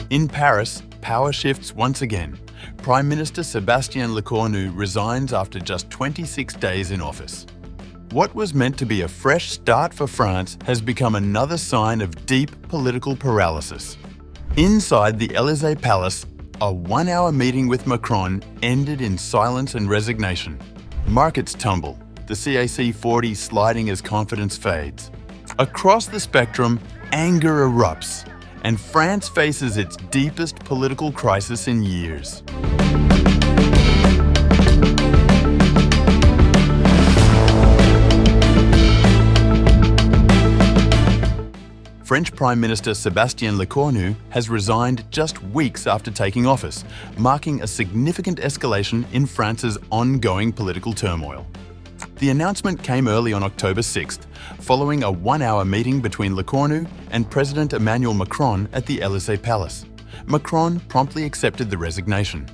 In Paris, power shifts once again. Prime Minister Sébastien Lecornu resigns after just 26 days in office. What was meant to be a fresh start for France has become another sign of deep political paralysis. Inside the Élysée Palace, a one-hour meeting with Macron ended in silence and resignation. Markets tumble, the CAC 40 sliding as confidence fades. Across the spectrum, anger erupts, and France faces its deepest political crisis in years. French Prime Minister Sébastien Lecornu has resigned just weeks after taking office, marking a significant escalation in France's ongoing political turmoil. The announcement came early on October 6th, following a one-hour meeting between Lecornu and President Emmanuel Macron at the Élysée Palace. Macron promptly accepted the resignation.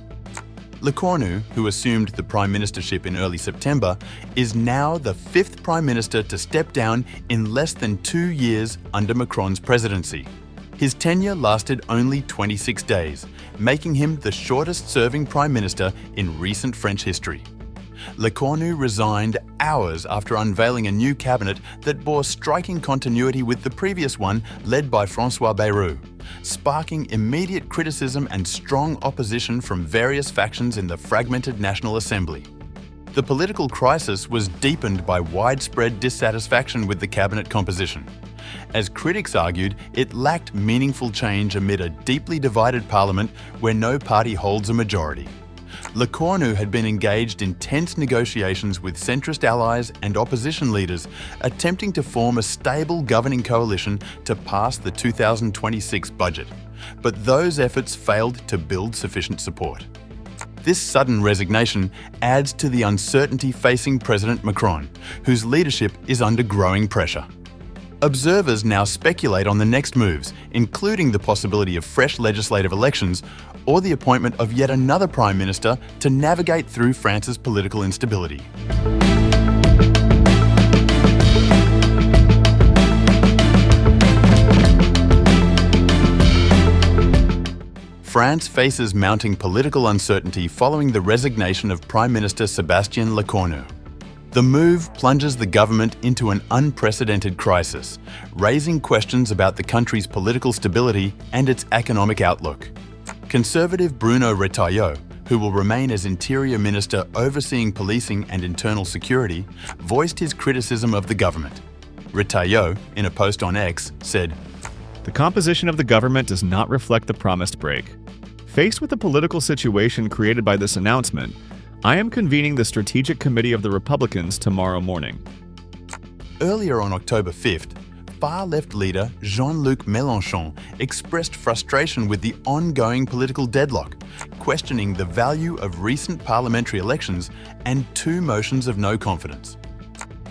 Lecornu, who assumed the prime ministership in early September, is now the fifth prime minister to step down in less than 2 years under Macron's presidency. His tenure lasted only 26 days, making him the shortest-serving prime minister in recent French history. Lecornu resigned hours after unveiling a new cabinet that bore striking continuity with the previous one led by François Bayrou, sparking immediate criticism and strong opposition from various factions in the fragmented National Assembly. The political crisis was deepened by widespread dissatisfaction with the cabinet composition. As critics argued, it lacked meaningful change amid a deeply divided parliament where no party holds a majority. Lecornu had been engaged in tense negotiations with centrist allies and opposition leaders, attempting to form a stable governing coalition to pass the 2026 budget. But those efforts failed to build sufficient support. This sudden resignation adds to the uncertainty facing President Macron, whose leadership is under growing pressure. Observers now speculate on the next moves, including the possibility of fresh legislative elections or the appointment of yet another prime minister to navigate through France's political instability. France faces mounting political uncertainty following the resignation of Prime Minister Sébastien Lecornu. The move plunges the government into an unprecedented crisis, raising questions about the country's political stability and its economic outlook. Conservative Bruno Retailleau, who will remain as Interior Minister overseeing policing and internal security, voiced his criticism of the government. Retailleau, in a post on X, said, "The composition of the government does not reflect the promised break. Faced with the political situation created by this announcement, I am convening the Strategic Committee of the Republicans tomorrow morning." Earlier on October 5th, far-left leader Jean-Luc Mélenchon expressed frustration with the ongoing political deadlock, questioning the value of recent parliamentary elections and 2 motions of no confidence.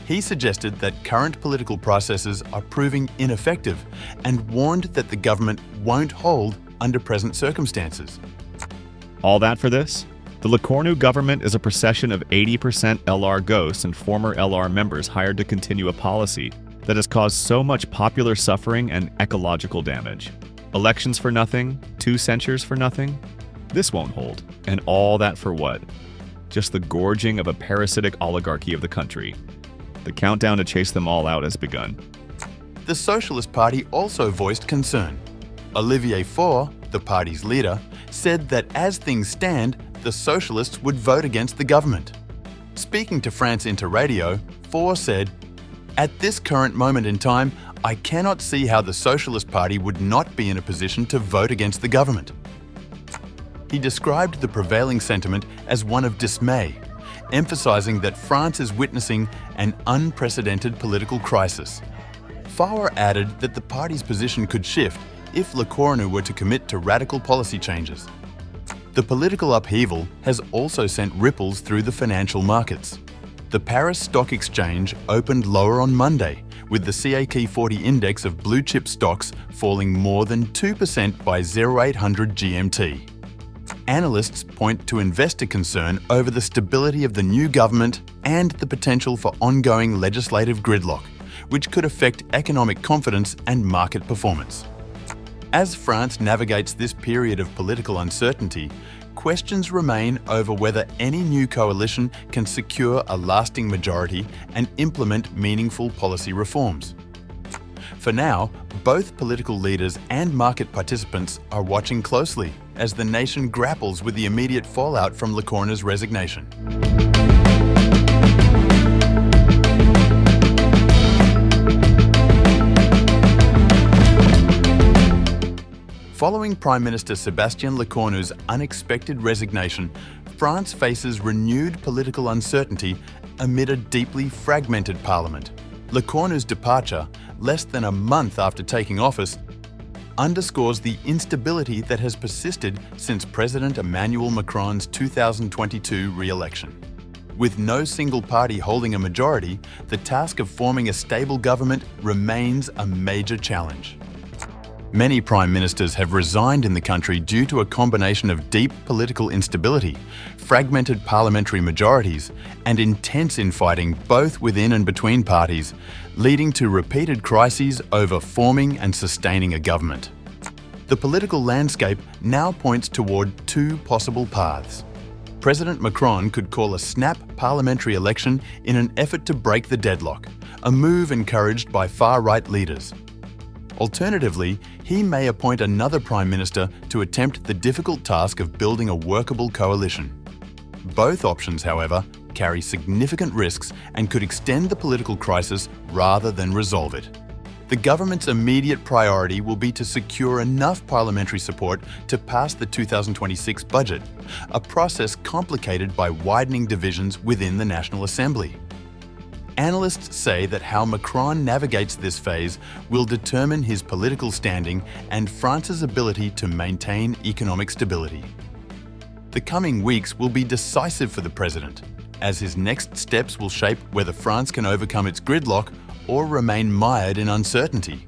He suggested that current political processes are proving ineffective and warned that the government won't hold under present circumstances. All that for this? The Lecornu government is a procession of 80% LR ghosts and former LR members hired to continue a policy that has caused so much popular suffering and ecological damage. Elections for nothing, 2 censures for nothing? This won't hold. And all that for what? Just the gorging of a parasitic oligarchy of the country. The countdown to chase them all out has begun. The Socialist Party also voiced concern. Olivier Faure, the party's leader, said that as things stand, the Socialists would vote against the government. Speaking to France Inter Radio, Faure said, "At this current moment in time, I cannot see how the Socialist Party would not be in a position to vote against the government." He described the prevailing sentiment as one of dismay, emphasizing that France is witnessing an unprecedented political crisis. Faure added that the party's position could shift if Lecornu were to commit to radical policy changes. The political upheaval has also sent ripples through the financial markets. The Paris Stock Exchange opened lower on Monday, with the CAC 40 index of blue-chip stocks falling more than 2% by 0800 GMT. Analysts point to investor concern over the stability of the new government and the potential for ongoing legislative gridlock, which could affect economic confidence and market performance. As France navigates this period of political uncertainty, questions remain over whether any new coalition can secure a lasting majority and implement meaningful policy reforms. For now, both political leaders and market participants are watching closely as the nation grapples with the immediate fallout from Lecornu's resignation. Following Prime Minister Sébastien Lecornu's unexpected resignation, France faces renewed political uncertainty amid a deeply fragmented parliament. Lecornu's departure, less than a month after taking office, underscores the instability that has persisted since President Emmanuel Macron's 2022 re-election. With no single party holding a majority, the task of forming a stable government remains a major challenge. Many prime ministers have resigned in the country due to a combination of deep political instability, fragmented parliamentary majorities, and intense infighting both within and between parties, leading to repeated crises over forming and sustaining a government. The political landscape now points toward two possible paths. President Macron could call a snap parliamentary election in an effort to break the deadlock, a move encouraged by far-right leaders. Alternatively, he may appoint another prime minister to attempt the difficult task of building a workable coalition. Both options, however, carry significant risks and could extend the political crisis rather than resolve it. The government's immediate priority will be to secure enough parliamentary support to pass the 2026 budget, a process complicated by widening divisions within the National Assembly. Analysts say that how Macron navigates this phase will determine his political standing and France's ability to maintain economic stability. The coming weeks will be decisive for the president, as his next steps will shape whether France can overcome its gridlock or remain mired in uncertainty.